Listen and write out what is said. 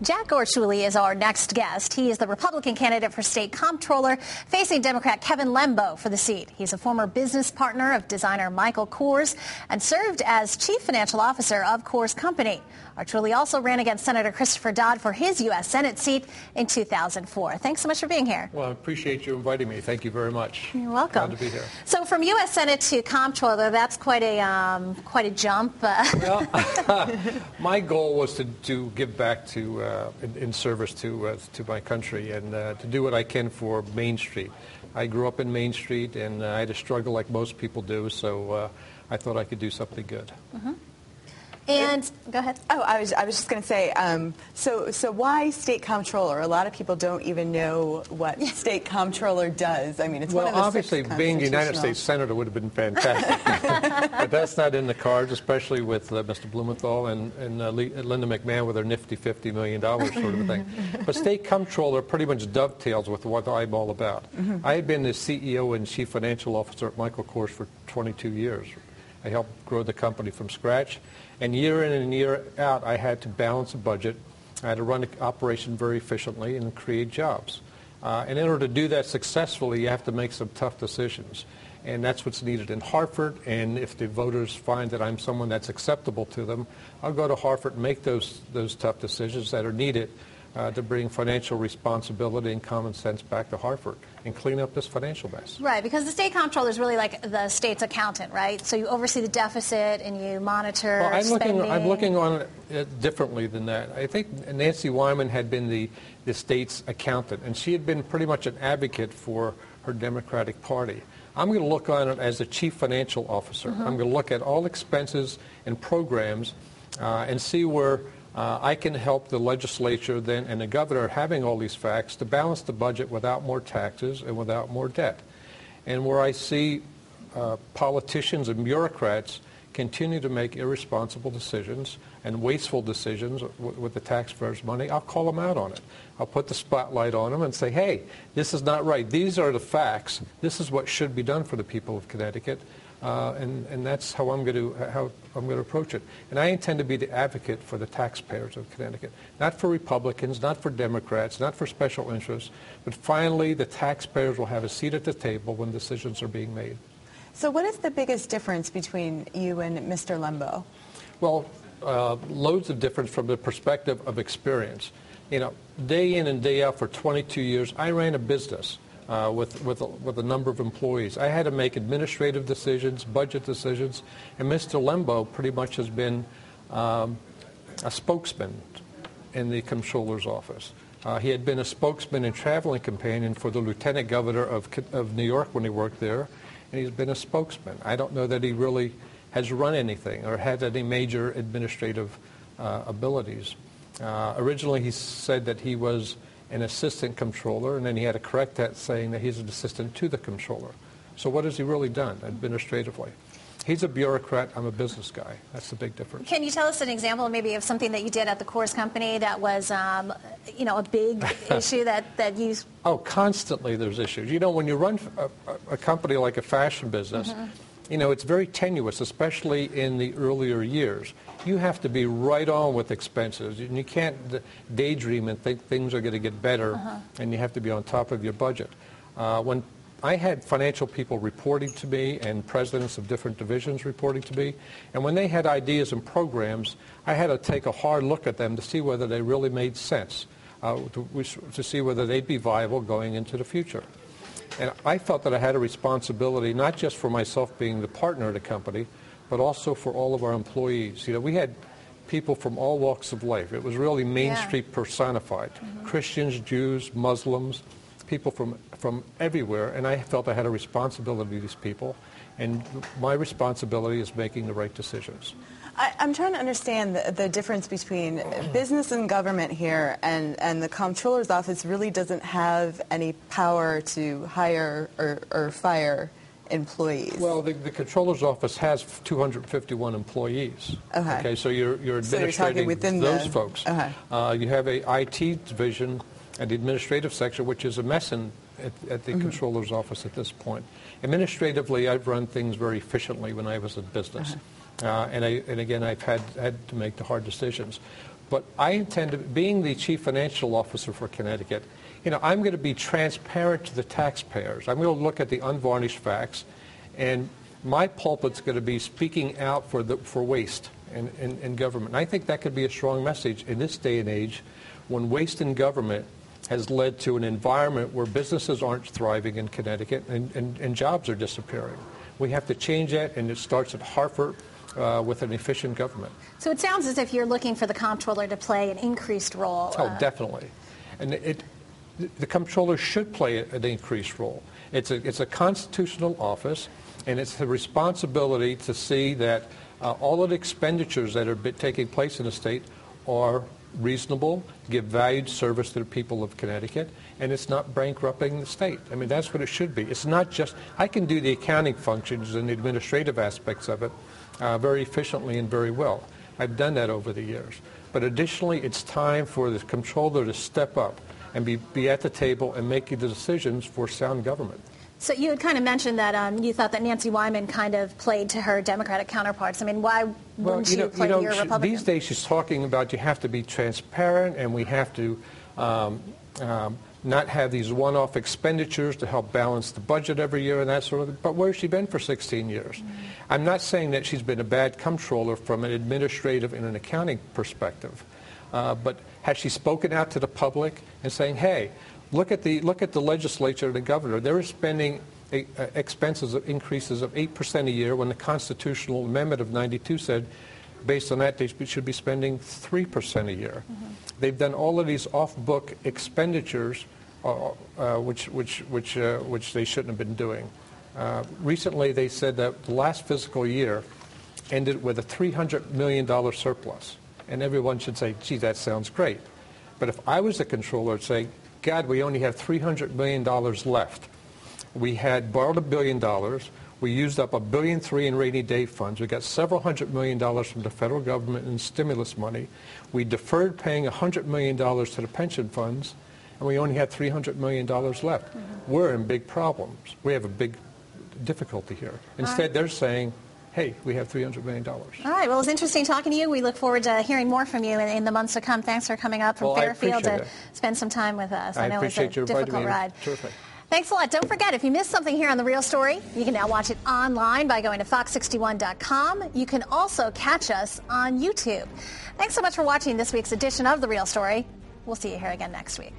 Jack Orchulli is our next guest. He is the Republican candidate for state comptroller, facing Democrat Kevin Lembo for the seat. He's a former business partner of designer Michael Kors and served as chief financial officer of Kors Company. Orchulli also ran against Senator Christopher Dodd for his U.S. Senate seat in 2004. Thanks so much for being here. Well, I appreciate you inviting me. Thank you very much. You're welcome. Glad to be here. So from U.S. Senate to comptroller, that's quite a jump. Well, my goal was to give back in service to my country and to do what I can for Main Street. I grew up in Main Street, and I had a struggle like most people do, so I thought I could do something good. Mm-hmm. And go ahead. Oh, I was just going to say, so why state comptroller? A lot of people don't even know what state comptroller does. I mean, it's one of the obviously, being a United States Senator would have been fantastic. But that's not in the cards, especially with Mr. Blumenthal and Linda McMahon with their nifty $50 million sort of a thing. But state comptroller pretty much dovetails with what I'm all about. Mm-hmm. I had been the CEO and chief financial officer at Michael Kors for 22 years. I helped grow the company from scratch. And year in and year out, I had to balance a budget. I had to run the operation very efficiently and create jobs. And in order to do that successfully, you have to make some tough decisions. And that's what's needed in Hartford. And if the voters find that I'm someone that's acceptable to them, I'll go to Hartford and make those tough decisions that are needed to bring financial responsibility and common sense back to Hartford and clean up this financial mess. Right, because the state comptroller is really like the state's accountant, right? So you oversee the deficit and you monitor spending. I'm looking on it differently than that. I think Nancy Wyman had been the state's accountant, and she had been pretty much an advocate for her Democratic Party. I'm going to look on it as the chief financial officer. Mm-hmm. I'm going to look at all expenses and programs and see where I can help the legislature then and the governor having all these facts to balance the budget without more taxes and without more debt. And where I see politicians and bureaucrats continue to make irresponsible decisions and wasteful decisions with the taxpayers' money, I'll call them out on it. I'll put the spotlight on them and say, hey, this is not right. These are the facts. This is what should be done for the people of Connecticut. And that's how I'm going to approach it. And I intend to be the advocate for the taxpayers of Connecticut, not for Republicans, not for Democrats, not for special interests, but finally the taxpayers will have a seat at the table when decisions are being made. So what is the biggest difference between you and Mr. Lembo? Well, loads of difference from the perspective of experience. You know, day in and day out for 22 years, I ran a business. With a number of employees. I had to make administrative decisions, budget decisions, and Mr. Lembo pretty much has been a spokesman in the Comptroller's office. He had been a spokesman and traveling companion for the Lieutenant Governor of New York when he worked there, and he's been a spokesman. I don't know that he really has run anything or had any major administrative abilities. Originally, he said that he was an assistant comptroller, and then he had to correct that, saying that he's an assistant to the comptroller. So what has he really done administratively? He's a bureaucrat. I'm a business guy. That's the big difference. Can you tell us an example maybe of something that you did at the Kors Company that was, a big issue that you... Oh, constantly there's issues. You know, when you run a company like a fashion business, mm-hmm. You know, it's very tenuous, especially in the earlier years. You have to be right on with expenses, and you can't daydream and think things are going to get better, and you have to be on top of your budget. When I had financial people reporting to me and presidents of different divisions reporting to me, and when they had ideas and programs, I had to take a hard look at them to see whether they really made sense, to see whether they'd be viable going into the future. And I felt that I had a responsibility not just for myself being the partner of the company, but also for all of our employees. You know, we had people from all walks of life. It was really Main Street personified. Mm-hmm. Christians, Jews, Muslims, people from everywhere. And I felt I had a responsibility to these people. And my responsibility is making the right decisions. I'm trying to understand the difference between business and government here, and the Comptroller's office really doesn't have any power to hire or fire employees. Well, the Comptroller's office has 251 employees. Okay, so you're administrating those folks. You have a IT division and the administrative section, which is a mess at the Comptroller's office at this point. Administratively, I've run things very efficiently when I was in business. And again, I've had to make the hard decisions. But I intend to, being the chief financial officer for Connecticut, I'm going to be transparent to the taxpayers. I'm going to look at the unvarnished facts, and my pulpit's going to be speaking out for waste in government. And I think that could be a strong message in this day and age when waste in government has led to an environment where businesses aren't thriving in Connecticut and jobs are disappearing. We have to change that, and it starts at Hartford with an efficient government. So it sounds as if you're looking for the Comptroller to play an increased role. Oh, definitely. And the Comptroller should play an increased role. It's a constitutional office, and it's the responsibility to see that all of the expenditures that are taking place in the state are reasonable, give valued service to the people of Connecticut, and it's not bankrupting the state. I mean, that's what it should be. It's not just, I can do the accounting functions and the administrative aspects of it very efficiently and very well. I've done that over the years. But additionally, it's time for the Comptroller to step up and be at the table and making the decisions for sound government. So you had kind of mentioned that you thought that Nancy Wyman kind of played to her Democratic counterparts. I mean, why wouldn't you play to your Republican? These days she's talking about you have to be transparent and we have to not have these one-off expenditures to help balance the budget every year and that sort of thing. But where has she been for 16 years? Mm-hmm. I'm not saying that she's been a bad comptroller from an administrative and an accounting perspective. But has she spoken out to the public and saying, hey, look at the legislature and the governor. They're spending expenses of increases of 8% a year when the constitutional amendment of 92 said, based on that, they should be spending 3% a year. Mm-hmm. They've done all of these off-book expenditures, which they shouldn't have been doing. Recently, they said that the last fiscal year ended with a $300 million surplus. And everyone should say, gee, that sounds great. But if I was the comptroller, I'd say, God, we only have $300 million left. We had borrowed $1 billion. We used up $1.3 billion in rainy day funds. We got several $100 million from the federal government in stimulus money. We deferred paying $100 million to the pension funds, and we only had $300 million left. Mm-hmm. We're in big problems. We have a big difficulty here. Instead, they're saying, hey, we have $300 million. All right. Well, it was interesting talking to you. We look forward to hearing more from you in the months to come. Thanks for coming up from Fairfield to spend some time with us. I know it's a difficult ride. Terrific. Thanks a lot. Don't forget, if you missed something here on The Real Story, you can now watch it online by going to fox61.com. You can also catch us on YouTube. Thanks so much for watching this week's edition of The Real Story. We'll see you here again next week.